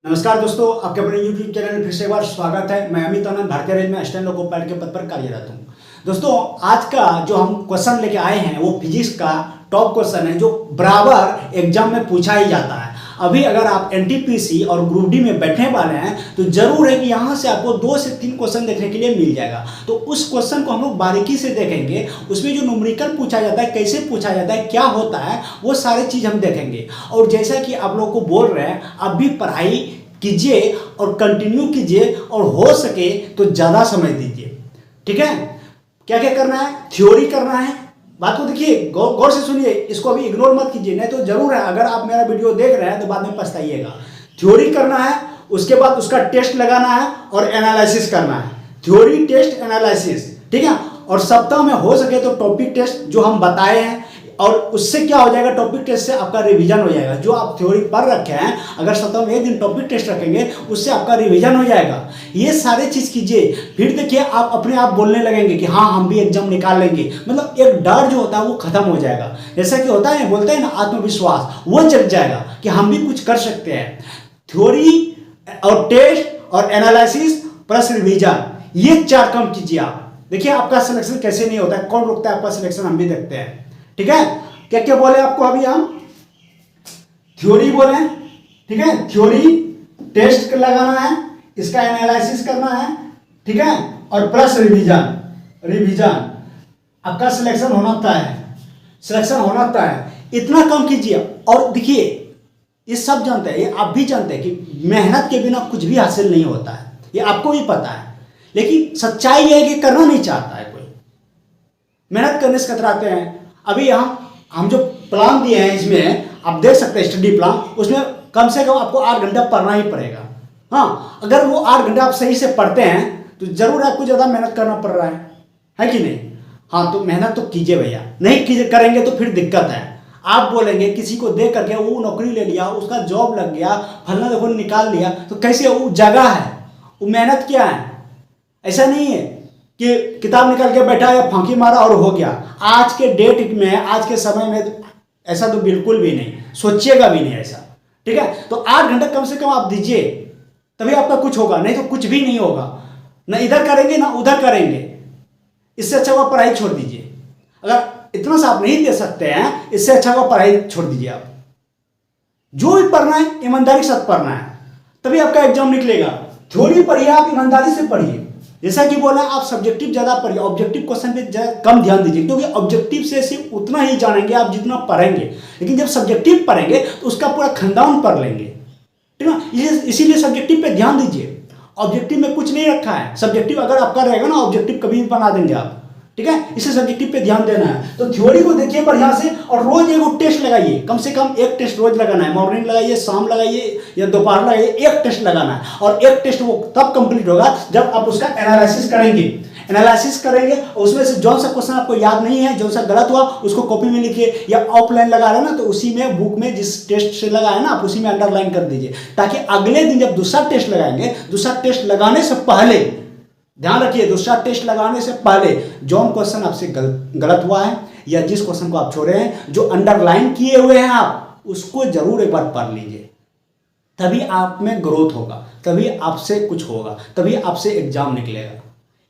नमस्कार दोस्तों, आपके अपने YouTube चैनल में फिर से एक बार स्वागत है। मैं अमित आनंद भारतीय रेल में असिस्टेंट लोको पायलट के पद पर कार्यरत हूँ। दोस्तों, आज का जो हम क्वेश्चन लेके आए हैं वो फिजिक्स का टॉप क्वेश्चन है जो बराबर एग्जाम में पूछा ही जाता है। अभी अगर आप एनटीपीसी और ग्रुप डी में बैठने वाले हैं तो जरूर है कि यहाँ से आपको 2 से 3 क्वेश्चन देखने के लिए मिल जाएगा। तो उस क्वेश्चन को हम लोग बारीकी से देखेंगे, उसमें जो न्यूमेरिकल पूछा जाता है, कैसे पूछा जाता है, क्या होता है, वो सारी चीज़ हम देखेंगे। और जैसा कि आप लोग को बोल रहे हैं, अब भी पढ़ाई कीजिए और कंटिन्यू कीजिए और हो सके तो ज़्यादा समय दीजिए। ठीक है, क्या क्या करना है? थ्योरी करना है। बात को देखिए, गौर से सुनिए, इसको अभी इग्नोर मत कीजिए, नहीं तो जरूर है अगर आप मेरा वीडियो देख रहे हैं तो बाद में पछताइएगा। थ्योरी करना है, उसके बाद उसका टेस्ट लगाना है और एनालिसिस करना है। थ्योरी, टेस्ट, एनालिसिस, ठीक है। और सप्ताह में हो सके तो टॉपिक टेस्ट जो हम बताए हैं, और उससे क्या हो जाएगा, टॉपिक टेस्ट से आपका रिवीजन हो जाएगा। जो आप थ्योरी पढ़ रखे हैं, अगर सप्ताह में एक दिन टॉपिक टेस्ट रखेंगे उससे आपका रिवीजन हो जाएगा। ये सारे चीज़ कीजिए, फिर देखिए आप अपने आप बोलने लगेंगे कि हाँ हम भी एग्जाम निकाल लेंगे। मतलब एक डर जो होता है वो खत्म हो जाएगा। जैसा कि होता है, बोलते हैं ना, आत्मविश्वास, वो जग जाएगा कि हम भी कुछ कर सकते हैं। थ्योरी और टेस्ट और एनालिसिस प्लस रिवीजन, ये 4 काम कीजिए आप। देखिए आपका सिलेक्शन कैसे नहीं होता है, कौन रोकता है आपका सिलेक्शन, हम भी देखते हैं। ठीक है, क्या क्या बोले आपको अभी हम? थ्योरी बोले, ठीक है, थ्योरी, टेस्ट लगाना है, इसका एनालिसिस करना है, ठीक है, और प्लस रिवीजन। रिवीजन आपका सिलेक्शन होना होता है, सिलेक्शन होना होता है। इतना कम कीजिए। और देखिए, ये सब जानते हैं, ये आप भी जानते हैं कि मेहनत के बिना कुछ भी हासिल नहीं होता है, ये आपको भी पता है। लेकिन सच्चाई ये है कि करना नहीं चाहता है कोई, मेहनत करने से कतराते हैं। अभी हम जो प्लान दिए हैं इसमें आप देख सकते हैं, स्टडी प्लान, उसमें कम से कम आपको 8 घंटा पढ़ना ही पड़ेगा। हाँ, अगर वो 8 घंटा आप सही से पढ़ते हैं तो जरूर आपको ज़्यादा मेहनत करना पड़ रहा है कि नहीं? हाँ, तो मेहनत तो कीजिए भैया, नहीं कीजिए करेंगे तो फिर दिक्कत है। आप बोलेंगे किसी को दे करके वो नौकरी ले लिया, उसका जॉब लग गया, फलना देखो निकाल लिया, तो कैसे? वो जगह है, वो मेहनत क्या है? ऐसा नहीं है कि किताब निकाल के बैठा या फांकी मारा और हो गया। आज के डेट में, आज के समय में ऐसा तो बिल्कुल भी नहीं, सोचिएगा भी नहीं ऐसा। ठीक है, तो 8 घंटे कम से कम आप दीजिए, तभी आपका कुछ होगा, नहीं तो कुछ भी नहीं होगा। ना इधर करेंगे ना उधर करेंगे। इससे अच्छा हुआ पढ़ाई छोड़ दीजिए। अगर इतना सा आप नहीं दे सकते हैं, इससे अच्छा हुआ पढ़ाई छोड़ दीजिए। आप जो भी पढ़ना है ईमानदारी के साथ पढ़ना है, तभी आपका एग्जाम निकलेगा। थ्योरी पढ़िए, आप ईमानदारी से पढ़िए। जैसा कि बोला, आप सब्जेक्टिव ज़्यादा पढ़िए, ऑब्जेक्टिव क्वेश्चन पे कम ध्यान दीजिए, क्योंकि ऑब्जेक्टिव से सिर्फ उतना ही जानेंगे आप जितना पढ़ेंगे। लेकिन जब सब्जेक्टिव पढ़ेंगे तो उसका पूरा खानदान पढ़ लेंगे, ठीक है। इसीलिए सब्जेक्टिव पे ध्यान दीजिए। ऑब्जेक्टिव में कुछ नहीं रखा है, सब्जेक्टिव अगर आपका रहेगा ना, ऑब्जेक्टिव कभी भी बना देंगे आप। ठीक है, इसे सब्जेक्टिव पे ध्यान देना है। तो थ्योरी को देखिए बढ़िया से, और रोज एक टेस्ट लगाइए, कम से कम एक टेस्ट रोज लगाना है। मॉर्निंग लगाइए, शाम लगाइए या दोपहर लगाइए, एक टेस्ट लगाना है। और एक टेस्ट वो तब कंप्लीट होगा जब आप उसका एनालिसिस करेंगे। एनालिसिस करेंगे और उसमें से जौन सा क्वेश्चन आपको याद नहीं है, जौन सा गलत हुआ, उसको कॉपी में लिखिए, या ऑफलाइन लगा रहे हैं ना तो उसी में बुक में जिस टेस्ट से लगा है ना, आप उसी में अंडरलाइन कर दीजिए, ताकि अगले दिन जब दूसरा टेस्ट लगाएंगे, दूसरा टेस्ट लगाने से पहले, ध्यान रखिए, दूसरा टेस्ट लगाने से पहले जौन क्वेश्चन आपसे गलत हुआ है या जिस क्वेश्चन को आप छोड़े हैं, जो अंडरलाइन किए हुए हैं आप, उसको जरूर एक बार पढ़ लीजिए। तभी आप में ग्रोथ होगा, तभी आपसे कुछ होगा, तभी आपसे एग्जाम निकलेगा।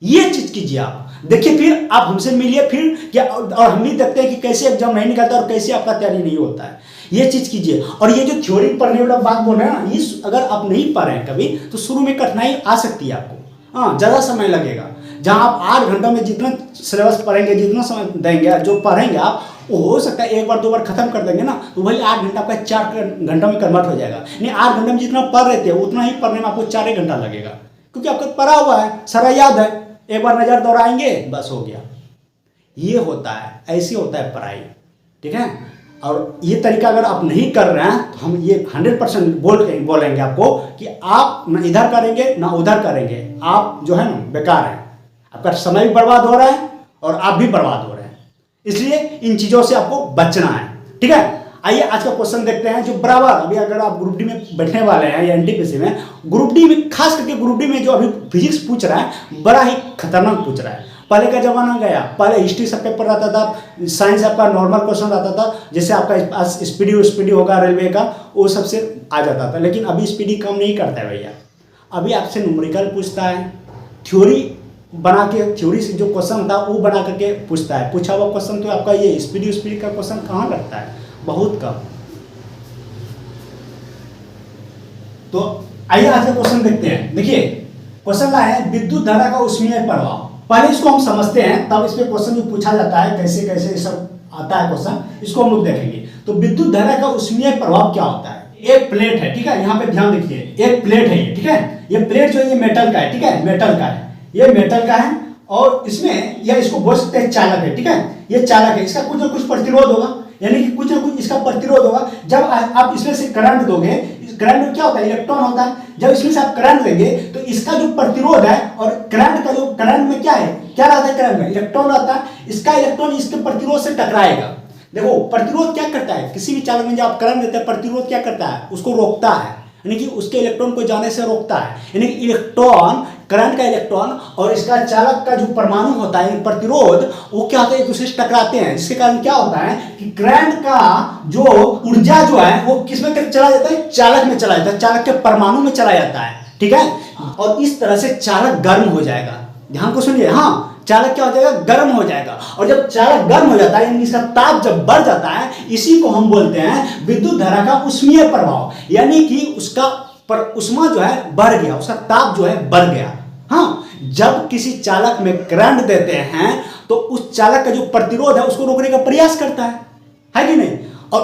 ये चीज कीजिए आप। देखिए, फिर आप हमसे मिलिए फिर क्या, और हम भी देखते हैं कि कैसे एग्जाम नहीं निकलता और कैसे आपका तैयारी नहीं होता है। ये चीज कीजिए। और ये जो थ्योरी पढ़ने वाला बात बोल रहे हैं ना, ये अगर आप नहीं पढ़ रहे हैं कभी, तो शुरू में कठिनाई आ सकती है आपको। हाँ, ज़्यादा समय लगेगा। जहाँ आप 8 घंटों में जितना सिलेबस पढ़ेंगे, जितना समय देंगे, जो पढ़ेंगे आप, वो हो सकता है 1 बार 2 बार खत्म कर देंगे ना, तो वही 8 घंटा आपका 4 घंटों में कन्वर्ट हो जाएगा। नहीं, 8 घंटे में जितना पढ़ रहे थे उतना ही पढ़ने में आपको 4 घंटा लगेगा, क्योंकि आपका पढ़ा हुआ है, सारा याद है। एक बार नज़र दौड़ाएंगे, बस हो गया। ये होता है, ऐसे होता है पढ़ाई। ठीक है, और ये तरीका अगर आप नहीं कर रहे हैं तो हम ये 100% बोलेंगे आपको कि आप ना इधर करेंगे ना उधर करेंगे, आप जो है ना बेकार हैं। आपका समय भी बर्बाद हो रहा है और आप भी बर्बाद हो रहे हैं। इसलिए इन चीज़ों से आपको बचना है। ठीक है, आइए आज का क्वेश्चन देखते हैं, जो बराबर अभी अगर आप ग्रुप डी में बैठने वाले हैं या एनटीपीसी में, ग्रुप डी में, खास करके ग्रुप डी में जो अभी फिजिक्स पूछ रहा है, बड़ा ही खतरनाक पूछ रहा है। पहले का जमाना गया, पहले हिस्ट्री सब पेपर रहता था, साइंस आपका नॉर्मल क्वेश्चन रहता था, जैसे आपका स्पीडी होगा रेलवे का, वो सबसे आ जाता था। लेकिन अभी स्पीडी कम नहीं करता है भैया, अभी आपसे न्यूमेरिकल पूछता है, थ्योरी बना के, थ्योरी से जो क्वेश्चन था वो बना करके पूछता है। पूछा हुआ क्वेश्चन तो आपका ये स्पीडी का क्वेश्चन कहाँ लगता है, बहुत कम। तो आइए आज का क्वेश्चन देखते हैं। देखिए क्वेश्चन का है विद्युत धारा का ऊष्मीय प्रभाव। पहले इसको हम समझते हैं, तब इस पे क्वेश्चन जो पूछा जाता है कैसे कैसे सब आता है क्वेश्चन, इसको हम लोग देखेंगे। तो विद्युत धारा का ऊष्मीय प्रभाव क्या होता है। एक प्लेट है, ठीक है, यहाँ पे ध्यान देखिए, एक प्लेट है ये, ठीक है, ये प्लेट जो है ये मेटल का है, ठीक है, मेटल का है, ये मेटल का है, और इसमें या इसको बोल सकते हैं चालक है, ठीक है, ये चालक है, इसका कुछ ना कुछ प्रतिरोध होगा, यानी कि कुछ ना कुछ इसका प्रतिरोध होगा। जब आप इसमें से करंट दोगे, करंट में क्या होता है, इलेक्ट्रॉन होता है, जब इसमें से आप करंट देंगे तो इसका जो प्रतिरोध है, और करंट का जो, करंट में क्या है, क्या रहता है, करंट में इलेक्ट्रॉन रहता है, इसका इलेक्ट्रॉन इसके प्रतिरोध से टकराएगा। देखो प्रतिरोध क्या करता है, किसी भी चालक में जब आप करंट देते हैं, प्रतिरोध क्या करता है, उसको रोकता है, यानी कि उसके इलेक्ट्रॉन को जाने से रोकता है। यानी कि इलेक्ट्रॉन, करंट का इलेक्ट्रॉन और इसका चालक का जो परमाणु होता है, प्रतिरोध, वो क्या होता है, एक दूसरे से टकराते हैं, जिसके कारण क्या होता है कि करंट का जो ऊर्जा जो है वो किसमें चला जाता है, चालक में चला जाता है, चालक के परमाणु में चला जाता है, ठीक है, और इस तरह से चालक गर्म हो जाएगा। ध्यान को सुनिए, हाँ, चालक क्या हो जाएगा, गर्म हो जाएगा, और जब चालक गर्म हो जाता है, यानी इसका ताप जब बढ़ जाता है, इसी को हम बोलते हैं विद्युत धारा का ऊष्मीय प्रभाव, यानी कि उसका पर ऊष्मा जो है बढ़ गया, उसका ताप जो है बढ़ गया। हाँ, जब किसी चालक में करंट देते हैं तो उस चालक का जो प्रतिरोध है उसको रोकने का प्रयास करता है कि नहीं, और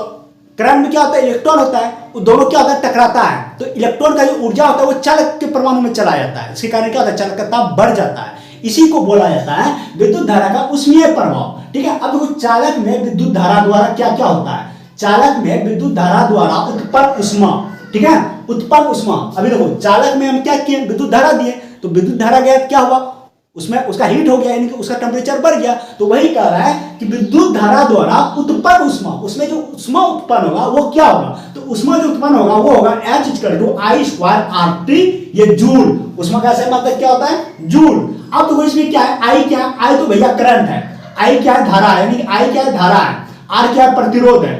करंट में क्या होता है, इलेक्ट्रॉन होता है, वो दोनों क्या होता है, टकराता है, तो इलेक्ट्रॉन का जो ऊर्जा होता है वो चालक के परमाणु में चला जाता है, इसके कारण क्या होता है, चालक का ताप बढ़ जाता है, इसी को बोला जाता है विद्युत धारा का ऊष्मीय प्रभाव, ठीक है। अब देखो चालक में विद्युत धारा द्वारा क्या क्या होता है, चालक में विद्युत धारा द्वारा उत्पन्न ऊष्मा, ठीक है, उत्पन्न ऊष्मा। अभी देखो चालक में हम क्या किए, विद्युत धारा दिए, तो विद्युत धारा गया, क्या हुआ, उसमें उसका हीट हो गया, यानी कि उसका टेम्परेचर बढ़ गया, तो वही कह रहा है कि विद्युत धारा द्वारा उत्पन्न ऊष्मा, उसमें जो ऊष्मा उत्पन्न होगा वो क्या होगा, तो ऊष्मा जो उत्पन्न होगा वो होगा H=I²RT, ये जूल, ऊष्मा का सही मतलब क्या होता है, जूल। अब तो इसमें क्या है, आई क्या है, आई तो भैया करंट है, आई क्या है, धारा है, यानी कि आई क्या है, धारा है, आर क्या है, प्रतिरोध है,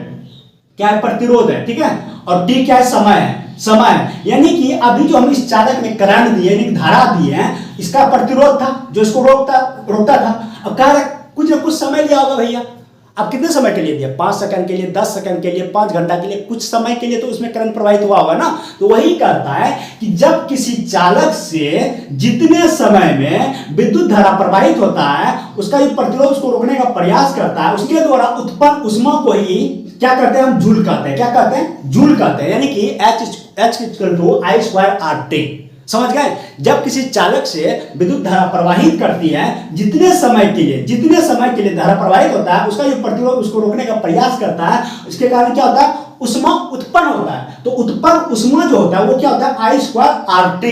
क्या है, प्रतिरोध है, ठीक है, और टी क्या है, समय है, समय है, यानी कि अभी जो हम इस चालक में करंट दिए, यानी धारा दिए हैं, इसका प्रतिरोध था जो इसको रोकता था। अब कह रहे कुछ ना कुछ समय लिया होगा भैया, अब कितने समय के लिए दिया, 5 सेकंड के लिए, 10 सेकंड के लिए, 5 घंटा के लिए, कुछ समय के लिए तो उसमें करंट प्रवाहित हुआ होगा ना। तो वही कहता है कि जब किसी चालक से जितने समय में विद्युत धारा प्रवाहित होता है, उसका जो प्रतिरोध उसको रोकने का प्रयास करता है, उसके द्वारा उत्पन्न ऊष्मा को ही क्या करते हैं, हम जूल कहते हैं, क्या कहते हैं, जूल कहते हैं, यानी कि H=I²RT। समझ गए, जब किसी चालक से विद्युत धारा प्रवाहित करती है, जितने समय के लिए धारा प्रवाहित होता है, उसका जो प्रतिरोध उसको रोकने का प्रयास करता है, इसके कारण क्या होता है, ऊष्मा उत्पन्न होता है। तो उत्पन्न ऊष्मा जो होता है वो क्या होता है, I²RT,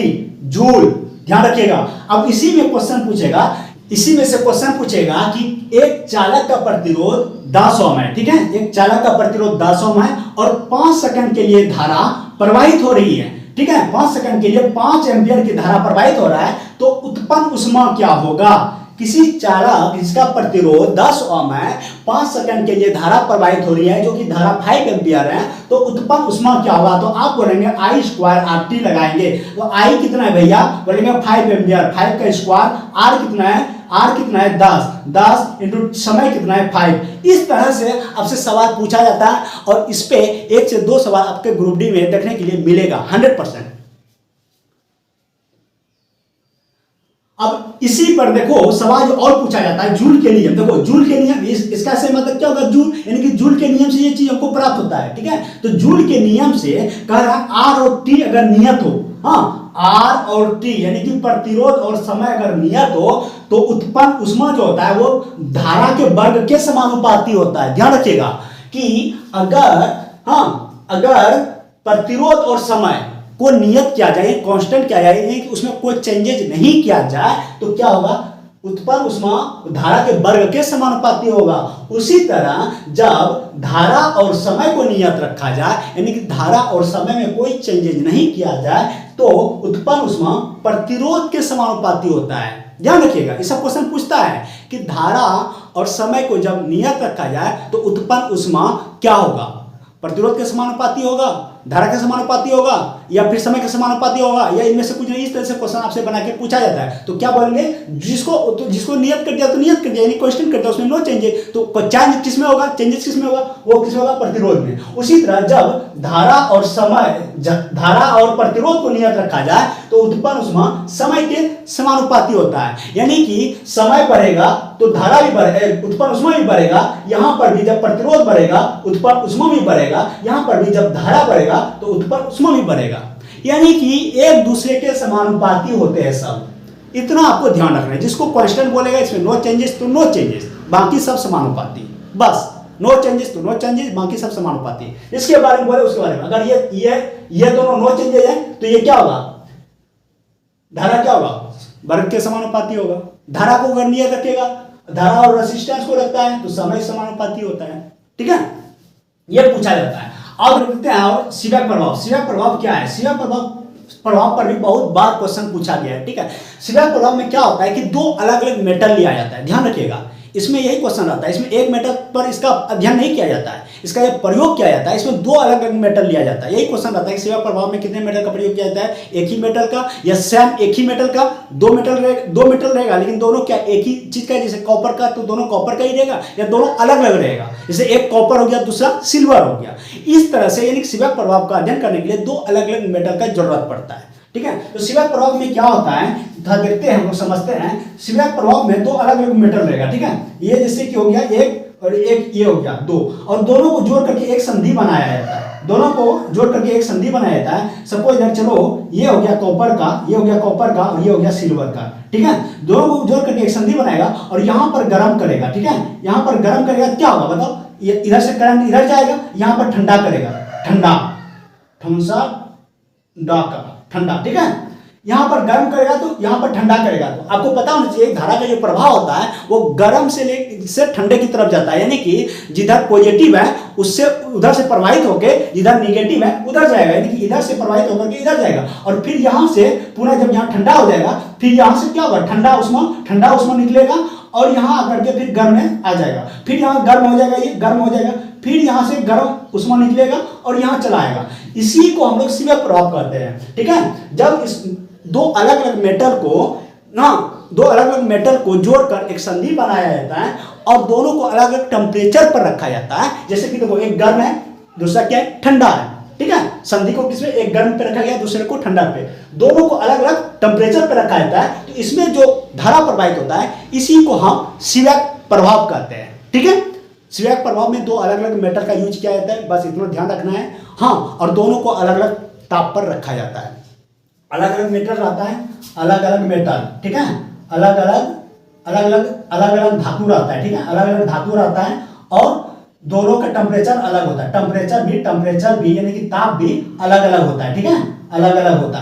जूल। ध्यान रखिएगा। अब इसी में से क्वेश्चन पूछेगा कि एक चालक का प्रतिरोध 10 ओम है, ठीक है, एक चालक का प्रतिरोध 10 ओम है और 5 सेकंड के लिए धारा प्रवाहित हो रही है, ठीक है, 5 सेकंड के लिए 5 एम्पियर की धारा प्रवाहित हो रहा है, तो उत्पन्न ऊष्मा क्या होगा। किसी चालक जिसका प्रतिरोध 10 ओम है, 5 सेकंड के लिए धारा प्रवाहित हो रही है, जो कि धारा 5 एम्पियर है, तो उत्पन्न ऊष्मा क्या होगा, तो आप बोलेंगे I²RT लगाएंगे। तो I कितना है भैया, बोलेंगे 5 एम्पियर, 5 का स्क्वायर, R कितना है 10 इंटू समय कितना है 5। इस तरह से आपसे सवाल पूछा जाता है, और इस पे 1 से 2 सवाल आपके ग्रुप डी में देखने के लिए मिलेगा 100%। अब इसी पर देखो सवाल और पूछा जाता है, जूल के नियम। देखो जूल के नियम, इसका से मतलब क्या होगा, जूल, यानी कि जूल के नियम से ये चीज हमको प्राप्त होता है, ठीक है। तो जूल के नियम से कह रहा है आर और टी अगर नियत हो, हाँ, आर और टी यानी कि प्रतिरोध और समय अगर नियत हो, तो उत्पन्न ऊष्मा जो होता है वो धारा के वर्ग के समानुपाती होता है। ध्यान रखिएगा कि अगर प्रतिरोध और समय को नियत किया जाए, कांस्टेंट किया जाए, कि उसमें कोई चेंजेज नहीं किया जाए, तो क्या होगा, उत्पन्न उष्मा धारा के वर्ग के समानुपाती होगा। उसी तरह जब धारा और समय को नियत रखा जाए, यानी कि धारा और समय में कोई चेंजेज नहीं किया जाए, तो उत्पन्न उष्मा प्रतिरोध के समानुपाती होता है। ध्यान रखिएगा, इस सब क्वेश्चन पूछता है कि धारा और समय को जब नियत रखा जाए तो उत्पन्न उष्मा क्या होगा, प्रतिरोध के समानुपाती होगा, धारा के समानुपाती होगा, या फिर समय के समानुपाती होगा, या इनमें से कुछ नहीं। इस तरह से क्वेश्चन आपसे बना के पूछा जाता है। तो क्या बोलेंगे, जिसको नियत कर दिया तो नियत कर दिया, यानी क्वेश्चन कर दिया, उसमें नो चेंजेस। तो चेंज किसमें होगा, चेंजेस किसमें होगा, वो किसमें होगा, प्रतिरोध में। उसी तरह जब धारा और प्रतिरोध को नियत रखा जाए तो उत्पन्न उष्मा समय के समानुपाती होता है। यानी कि समय बढ़ेगा तो धारा भी बढ़ेगा, उत्पन्न उष्मा भी बढ़ेगा। यहां पर भी जब प्रतिरोध बढ़ेगा उत्पन्न उष्मा भी बढ़ेगा, यहां पर भी जब धारा बढ़ेगा तो उत्पन्न उष्मा भी बढ़ेगा। यानी कि एक दूसरे के समानुपाती होते हैं सब। इतना आपको ध्यान रखना है। जिसको कांस्टेंट बोलेगा इसमें नो चेंजेस तो नो चेंजेस, बाकी सब समानुपाती। बस नो चेंजेस तो नो चेंजेस, बाकी सब समानुपाती। इसके बारे में बोले उसके बारे में, अगर ये दोनों नो चेंजेस हैं तो ये क्या होगा, धारा क्या होगा, वर्ग के समानुपाती होगा। धारा को अगर नियत रखेगा, धारा और रेसिस्टेंस को रखता है तो समय समानुपाती होता है। ठीक है, ये पूछा जाता है। अब देखते हैं और सीबेक प्रभाव। सीबेक प्रभाव क्या है, सीबेक प्रभाव पर भी बहुत बार क्वेश्चन पूछा गया है। ठीक है, सीबेक प्रभाव में क्या होता है कि दो अलग अलग मेटल लिया जाता है। ध्यान रखिएगा, इसमें यही क्वेश्चन आता है। इसमें एक मेटल पर इसका अध्ययन नहीं किया जाता है, इसका यह प्रयोग किया जाता है। इसमें दो अलग अलग मेटल लिया जाता है। यही क्वेश्चन आता है कि सीबेक प्रभाव में कितने मेटल का प्रयोग किया जाता है, एक ही मेटल का या सेम एक ही मेटल का, दो मेटल रहेगा लेकिन दोनों क्या एक ही चीज का है। जैसे कॉपर का तो दोनों कॉपर का ही रहेगा, या दोनों अलग अलग रहेगा। जैसे एक कॉपर हो गया दूसरा सिल्वर हो गया। इस तरह से यानी सीबेक प्रभाव का अध्ययन करने के लिए दो अलग अलग मेटल का जरूरत पड़ता है। ठीक है, तो सीबेक प्रभाव में क्या होता है देखते हैं, हम लोग समझते हैं। सीबेक प्रभाव में दो अलग अलग मेटल रहेगा। ठीक है, ये जैसे कि हो गया एक और एक, ये हो गया दो, और दोनों को जोड़ करके एक संधि बनाया जाता है। दोनों को जोड़ करके एक संधि बनाया जाता है। सपोज दैट, चलो ये हो गया कॉपर का, ये हो गया कॉपर का, और ये हो गया सिल्वर का। ठीक है, दोनों को जोड़ करके एक संधि बनाएगा और यहाँ पर गर्म करेगा। ठीक है, यहाँ पर गर्म करेगा, क्या होगा बताओ, ये इधर से करंट इधर जाएगा, यहाँ पर ठंडा करेगा, ठंडा ठंडा। ठीक है, यहां पर गर्म करेगा तो यहां पर ठंडा करेगा। तो आपको पता होना चाहिए धारा का जो प्रभाव होता है वो गर्म से ठंडे की तरफ जाता है। यानी कि जिधर पॉजिटिव है उससे उधर से प्रवाहित होकर जिधर निगेटिव है उधर जाएगा, यानी कि इधर से प्रवाहित होकर के इधर जाएगा। और फिर यहां से पुनः जब यहां ठंडा हो जाएगा, फिर यहां से क्या होगा, ठंडा उष्मा निकलेगा और यहां आकर के फिर गर्म में आ जाएगा। फिर यहां गर्म हो जाएगा, ये गर्म हो जाएगा, फिर यहां से गर्म उष्मा निकलेगा और यहां चला आएगा। इसी को हम लोग सीबेक प्रभाव कहते हैं। ठीक है, जब इस दो अलग अलग मेटल को जोड़कर एक संधि बनाया जाता है और दोनों को अलग अलग टेम्परेचर पर रखा जाता है। जैसे कि देखो, एक गर्म है दूसरा क्या है, ठंडा है। ठीक है, संधि को किसमें, एक गर्म पे रखा गया दूसरे को ठंडा पे, दोनों को अलग अलग टेम्परेचर पे रखा जाता है। तो इसमें जो धारा प्रवाहित होता है इसी को हम सीबेक प्रभाव कहते हैं। ठीक है, सीबेक प्रभाव में दो अलग अलग मेटल का यूज किया जाता है, बस इतना ध्यान रखना है। हाँ, और दोनों को अलग अलग ताप पर रखा जाता है। अलग अलग मेटल रहता है, अलग अलग मेटल। ठीक है, अलग अलग धातु रहता है। ठीक है, अलग अलग धातु रहता है और दोनों का टेम्परेचर अलग होता है। टेम्परेचर भी यानी कि ताप भी अलग अलग होता है। ठीक है, अलग अलग होता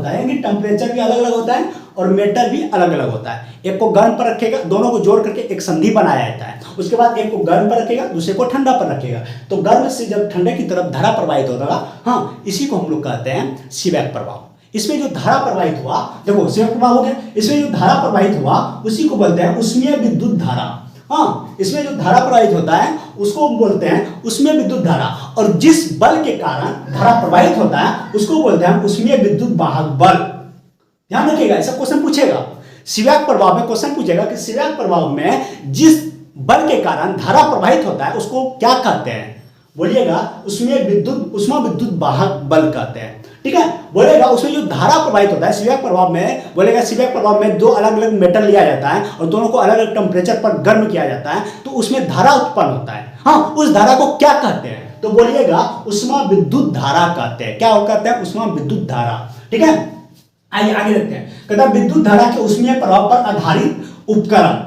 है, यानी टेम्परेचर भी अलग अलग होता है और मेटल भी अलग अलग होता है। एक को गर्म पर रखेगा, दोनों को जोड़ करके एक संधि बनाया जाता है। उसके बाद एक को गर्म पर रखेगा, दूसरे को ठंडा पर रखेगा। तो गर्म से जब ठंडे की तरफ धारा प्रवाहित होगा, हाँ, इसी को हम लोग कहते हैं सीबेक प्रभाव। इसमें जो धारा प्रवाहित हुआ, देखो सीबेक प्रभाव हो गया, इसमें जो धारा प्रवाहित हुआ उसी को बोलते हैं उष्मीय विद्युत धारा। हाँ, इसमें जो धारा प्रवाहित होता है उसको बोलते हैं उष्मीय विद्युत धारा। और जिस बल के कारण धारा प्रवाहित होता है उसको बोलते हैं उष्मीय विद्युत वाहक बल। ध्यान रखिएगा, ऐसा क्वेश्चन पूछेगा। सीबेक प्रभाव में क्वेश्चन पूछेगा कि सीबेक प्रभाव में जिस बल के कारण धारा प्रवाहित होता है उसको क्या कहते हैं, बोलिएगा उष्मा विद्युत वाहक बल कहते हैं। ठीक है, बोलेगा उसमें जो धारा प्रवाहित होता है सीबेक प्रभाव में, बोलेगा सीबेक प्रभाव में दो अलग अलग मेटल लिया जाता है और दोनों को अलग अलग टेम्परेचर पर गर्म किया जाता है, तो उसमें धारा उत्पन्न होता है। हाँ, उस धारा को क्या कहते हैं, तो बोलिएगा उष्मा विद्युत धारा कहते हैं। क्या कहते हैं, उष्मा विद्युत धारा। ठीक है, आइए आगे देखते हैं। कहता है विद्युत धारा के उष्मीय प्रभाव पर आधारित उपकरण।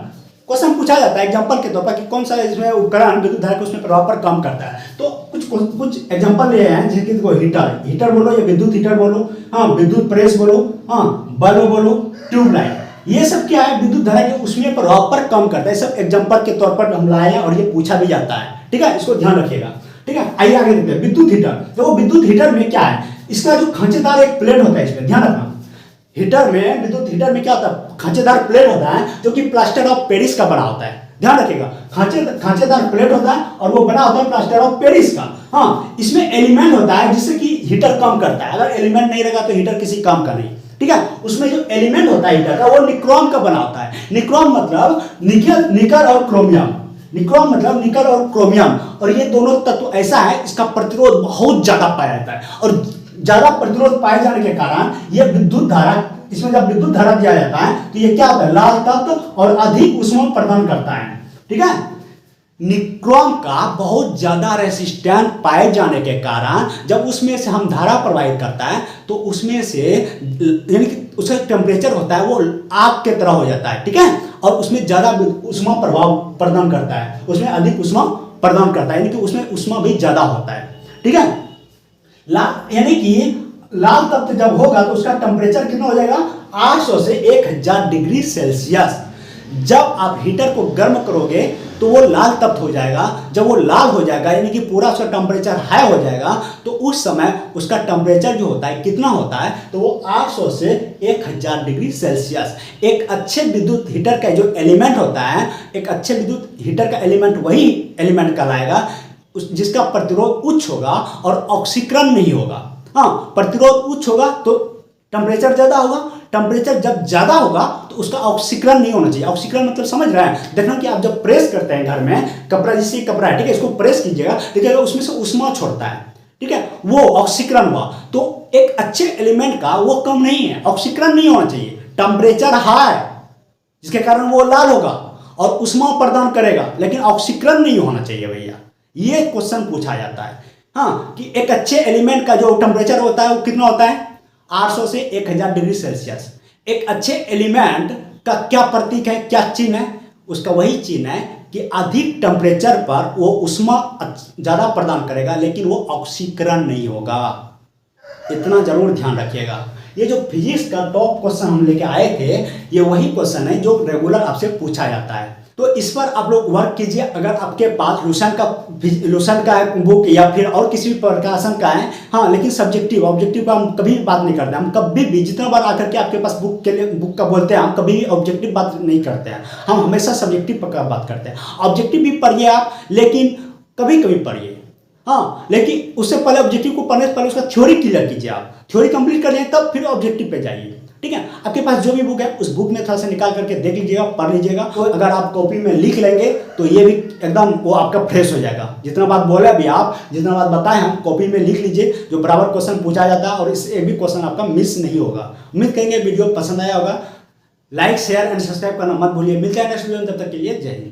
क्वेश्चन पूछा जाता है एग्जांपल के तौर पर कि कौन सा इसमें उपकरण विद्युत धारा के उसमें प्रभाव पर काम करता है। तो कुछ एग्जांपल लिए हैं, जैसे कि देखो हीटर बोलो या विद्युत हीटर बोलो, हाँ, विद्युत प्रेस बोलो, हाँ, बल्ब बोलो, ट्यूबलाइट। ये सब क्या है, विद्युत धारा के उसमें प्रभाव पर कम करता है। सब एग्जांपल के तौर पर हम लाए हैं और ये पूछा भी जाता है, ठीक है, इसको ध्यान रखिएगा। ठीक है, आइए आगे देखते हैं। विद्युत हीटर, तो विद्युत हीटर में क्या है, इसका जो खांचेदार एक प्लेट होता है, इसमें ध्यान रखना। हीटर में, विद्युत हीटर में क्या होता है, खांचेदार प्लेट होता है जो कि प्लास्टर ऑफ पेरिस का बना होता है। ध्यान रखिएगा, खांचेदार प्लेट होता है और वो बना होता है प्लास्टर ऑफ पेरिस का। हाँ, इसमें एलिमेंट होता है जिससे कि हीटर काम करता है। अगर एलिमेंट नहीं रहेगा तो हीटर किसी काम का नहीं। ठीक है, उसमें जो एलिमेंट होता है हीटर का वो निक्रोम का बना होता है। निक्रोम मतलब निकल और क्रोमियम। निक्रोम मतलब निकल और क्रोमियम, और ये दोनों तत्व ऐसा है, इसका प्रतिरोध बहुत ज्यादा पाया जाता है। और ज्यादा प्रतिरोध पाए जाने के कारण ये विद्युत धारा, इसमें जब विद्युत धारा दिया जाता है तो ये क्या होता है, लाल तत्व और अधिक ऊष्मा प्रदान करता है। ठीक है, निक्रोम का बहुत ज्यादा रेसिस्टेंस पाए जाने के कारण जब उसमें से हम धारा प्रवाहित करता है तो उसमें से यानी कि उसका टेम्परेचर होता है वो आग के तरह हो जाता है। ठीक है, और उसमें ज्यादा ऊष्मा प्रभाव प्रदान करता है, उसमें अधिक ऊष्मा प्रदान करता है, यानी कि उसमें ऊष्मा भी ज्यादा होता है। ठीक है, यानी कि लाल तत्व जब होगा तो उसका टेम्परेचर कितना हो जाएगा, 800 से 1000 डिग्री सेल्सियस। जब आप हीटर को गर्म करोगे तो वो लाल तत्व हो जाएगा। जब वो लाल हो जाएगा यानी कि पूरा उसका टेम्परेचर हाई हो जाएगा तो उस समय उसका टेम्परेचर जो होता है कितना होता है, तो वो 800 से 1000 डिग्री सेल्सियस। एक अच्छे विद्युत हीटर का जो एलिमेंट होता है, एक अच्छे विद्युत हीटर का एलिमेंट वही एलिमेंट कहलाएगा जिसका प्रतिरोध उच्च होगा और ऑक्सीकरण नहीं होगा। हाँ, प्रतिरोध उच्च होगा तो टेम्परेचर ज्यादा होगा, टेम्परेचर जब ज्यादा होगा तो उसका ऑक्सीकरण नहीं होना चाहिए। ऑक्सीकरण मतलब समझ रहे हैं, देखना कि आप जब प्रेस करते हैं घर में कपड़ा, जिससे कपड़ा है, ठीक है, इसको प्रेस कीजिएगा, देखिएगा उसमें से उष्मा छोड़ता है। ठीक है, वो ऑक्सीकरण हुआ। तो एक अच्छे एलिमेंट का वो कम नहीं है, ऑक्सीकरण नहीं होना चाहिए, टेम्परेचर हाई जिसके कारण वो लाल होगा और उष्मा प्रदान करेगा, लेकिन ऑक्सीकरण नहीं होना चाहिए भैया। ये क्वेश्चन पूछा जाता है। हाँ, कि एक अच्छे एलिमेंट का जो टेम्परेचर होता है वो कितना होता है, 800 से 1000 डिग्री सेल्सियस। एक अच्छे एलिमेंट का क्या प्रतीक है, क्या चिन्ह है, उसका वही चिन्ह है कि अधिक टेम्परेचर पर वो उष्मा ज्यादा प्रदान करेगा लेकिन वो ऑक्सीकरण नहीं होगा। इतना जरूर ध्यान रखिएगा। ये जो फिजिक्स का टॉप क्वेश्चन हम लेके आए थे, ये वही क्वेश्चन है जो रेगुलर आपसे पूछा जाता है। तो इस पर आप लोग वर्क कीजिए। अगर आपके पास लूसेंट का बुक या फिर और किसी भी प्रकाशन का है, हाँ, लेकिन सब्जेक्टिव ऑब्जेक्टिव का हम कभी भी बात नहीं करते। हम कभी भी जितना बार आकर के आपके पास बुक का बोलते हैं, हम कभी भी ऑब्जेक्टिव बात नहीं करते हैं। हम हमेशा सब्जेक्टिव का बात करते हैं। ऑब्जेक्टिव भी पढ़िए आप, लेकिन कभी कभी पढ़िए। हाँ, लेकिन उससे पहले ऑब्जेक्टिव को पढ़ने से पहले उसका थ्योरी क्लियर कीजिए। आप थ्योरी कंप्लीट कर लें तब फिर ऑब्जेक्टिव पे जाइए। ठीक है, आपके पास जो भी बुक है उस बुक में थोड़ा सा निकाल करके देख लीजिएगा, पढ़ लीजिएगा। तो अगर आप कॉपी में लिख लेंगे तो ये भी एकदम वो आपका फ्रेश हो जाएगा। जितना बात बोले अभी आप, जितना बात बताएं हम, कॉपी में लिख लीजिए, जो बराबर क्वेश्चन पूछा जाता है, और इससे एक भी क्वेश्चन आपका मिस नहीं होगा। उम्मीद करेंगे वीडियो पसंद आया होगा। लाइक शेयर एंड सब्सक्राइब करना मत भूलिए। मिलते हैं नेक्स्ट वीडियो में, तब तक के लिए जय हिंद।